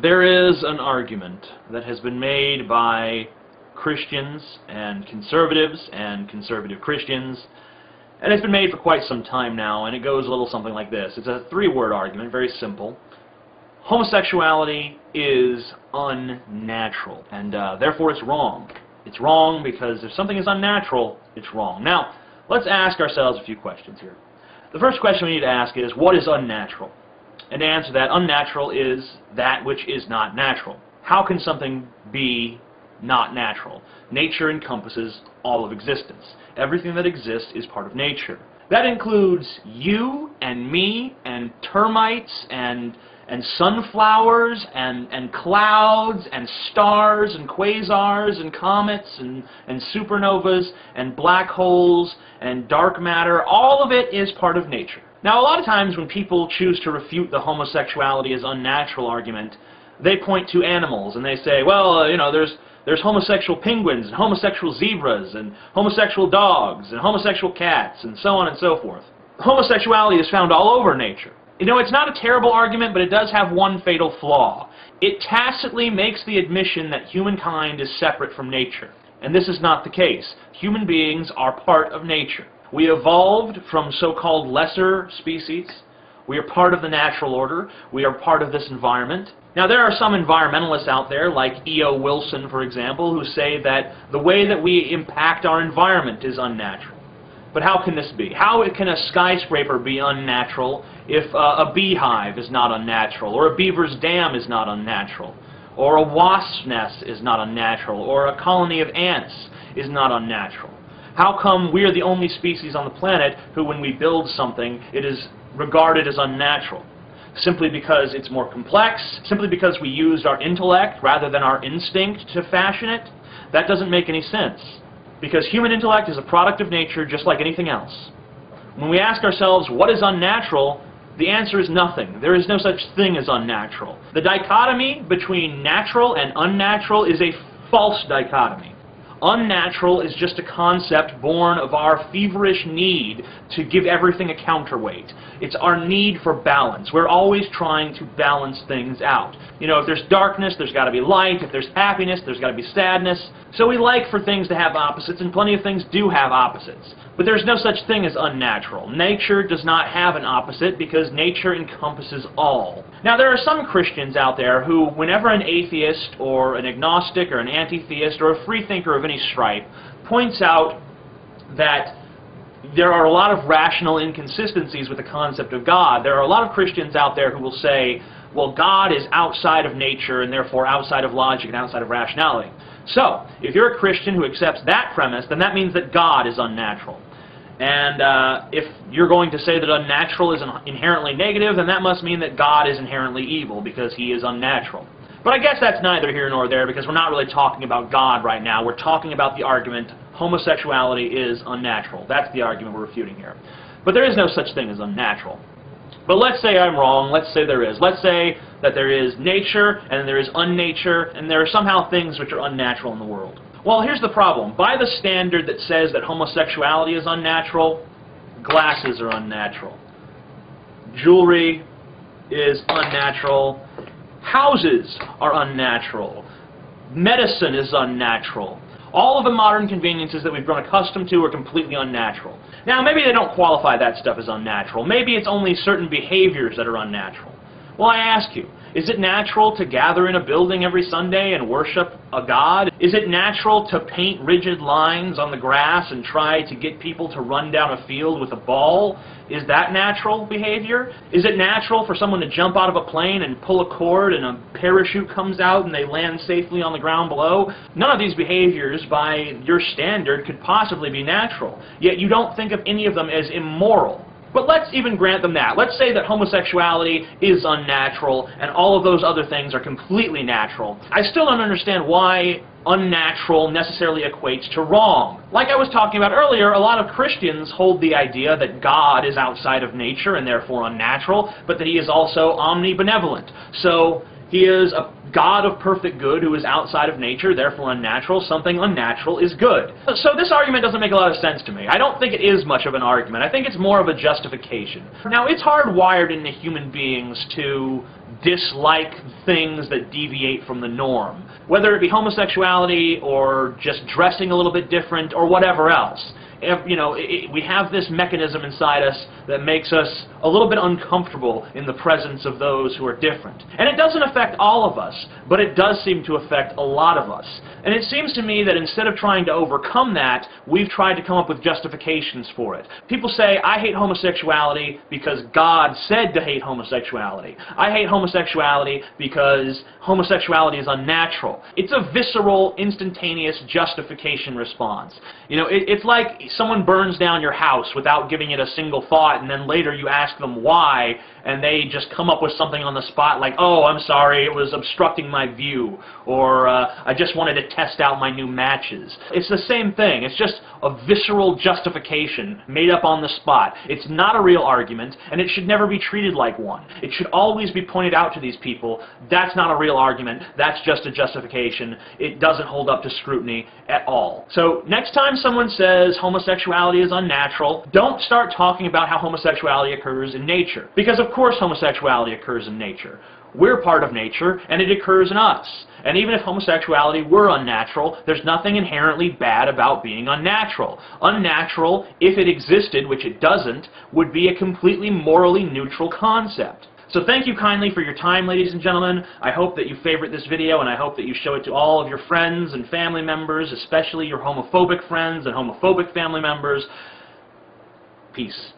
There is an argument that has been made by Christians and conservative Christians, and it's been made for quite some time now, and it goes a little something like this. It's a three-word argument, very simple. Homosexuality is unnatural, and therefore it's wrong. It's wrong because if something is unnatural, it's wrong. Now, let's ask ourselves a few questions here. The first question we need to ask is, what is unnatural? And to answer that, unnatural is that which is not natural. How can something be not natural? Nature encompasses all of existence. Everything that exists is part of nature. That includes you and me and termites and sunflowers and clouds and stars and quasars and comets and supernovas and black holes and dark matter. All of it is part of nature. Now, a lot of times when people choose to refute the homosexuality as unnatural argument, they point to animals and they say, well, you know, there's homosexual penguins and homosexual zebras and homosexual dogs and homosexual cats and so on and so forth. Homosexuality is found all over nature. You know, it's not a terrible argument, but it does have one fatal flaw. It tacitly makes the admission that humankind is separate from nature. And this is not the case. Human beings are part of nature. We evolved from so-called lesser species. We are part of the natural order. We are part of this environment. Now, there are some environmentalists out there, like E.O. Wilson, for example, who say that the way that we impact our environment is unnatural. But how can this be? How can a skyscraper be unnatural if a beehive is not unnatural, or a beaver's dam is not unnatural, or a wasp's nest is not unnatural, or a colony of ants is not unnatural? How come we are the only species on the planet who, when we build something, it is regarded as unnatural? Simply because it's more complex? Simply because we used our intellect rather than our instinct to fashion it? That doesn't make any sense. Because human intellect is a product of nature just like anything else. When we ask ourselves, what is unnatural? The answer is nothing. There is no such thing as unnatural. The dichotomy between natural and unnatural is a false dichotomy. Unnatural is just a concept born of our feverish need to give everything a counterweight. It's our need for balance. We're always trying to balance things out. You know, if there's darkness, there's got to be light. If there's happiness, there's got to be sadness. So we like for things to have opposites, and plenty of things do have opposites. But there's no such thing as unnatural. Nature does not have an opposite because nature encompasses all. Now, there are some Christians out there who, whenever an atheist or an agnostic or an anti-theist or a freethinker of any stripe points out that there are a lot of rational inconsistencies with the concept of God, there are a lot of Christians out there who will say, well, God is outside of nature and therefore outside of logic and outside of rationality. So, if you're a Christian who accepts that premise, then that means that God is unnatural. And if you're going to say that unnatural is inherently negative, then that must mean that God is inherently evil because he is unnatural. But I guess that's neither here nor there because we're not really talking about God right now. We're talking about the argument homosexuality is unnatural. That's the argument we're refuting here. But there is no such thing as unnatural. But let's say I'm wrong. Let's say there is. Let's say that there is nature and there is unnature and there are somehow things which are unnatural in the world. Well, here's the problem. By the standard that says that homosexuality is unnatural, glasses are unnatural. Jewelry is unnatural. Houses are unnatural. Medicine is unnatural. All of the modern conveniences that we've grown accustomed to are completely unnatural. Now, maybe they don't qualify that stuff as unnatural. Maybe it's only certain behaviors that are unnatural. Well, I ask you, is it natural to gather in a building every Sunday and worship a god? Is it natural to paint rigid lines on the grass and try to get people to run down a field with a ball? Is that natural behavior? Is it natural for someone to jump out of a plane and pull a cord and a parachute comes out and they land safely on the ground below? None of these behaviors, by your standard, could possibly be natural. Yet you don't think of any of them as immoral. But let's even grant them that. Let's say that homosexuality is unnatural and all of those other things are completely natural. I still don't understand why unnatural necessarily equates to wrong. Like I was talking about earlier, a lot of Christians hold the idea that God is outside of nature and therefore unnatural, but that he is also omnibenevolent. So he is a God of perfect good who is outside of nature, therefore unnatural. Something unnatural is good. So this argument doesn't make a lot of sense to me. I don't think it is much of an argument. I think it's more of a justification. Now, it's hardwired into human beings to dislike things that deviate from the norm, whether it be homosexuality or just dressing a little bit different or whatever else. You know, we have this mechanism inside us that makes us a little bit uncomfortable in the presence of those who are different. And it doesn't affect all of us, but it does seem to affect a lot of us. And it seems to me that instead of trying to overcome that, we've tried to come up with justifications for it. People say, I hate homosexuality because God said to hate homosexuality. I hate homosexuality because homosexuality is unnatural. It's a visceral, instantaneous justification response. You know, it's like someone burns down your house without giving it a single thought, and then later you ask them why, and they just come up with something on the spot like, oh, I'm sorry, it was obstructing my view, or I just wanted to test out my new matches. It's the same thing. It's just a visceral justification made up on the spot. It's not a real argument, and it should never be treated like one. It should always be pointed out to these people, that's not a real argument, that's just a justification. It doesn't hold up to scrutiny at all. So next time someone says homosexuality is unnatural, don't start talking about how homosexuality occurs in nature. Because of course homosexuality occurs in nature. We're part of nature, and it occurs in us. And even if homosexuality were unnatural, there's nothing inherently bad about being unnatural. Unnatural, if it existed, which it doesn't, would be a completely morally neutral concept. So thank you kindly for your time, ladies and gentlemen. I hope that you favorite this video, and I hope that you show it to all of your friends and family members, especially your homophobic friends and homophobic family members. Peace.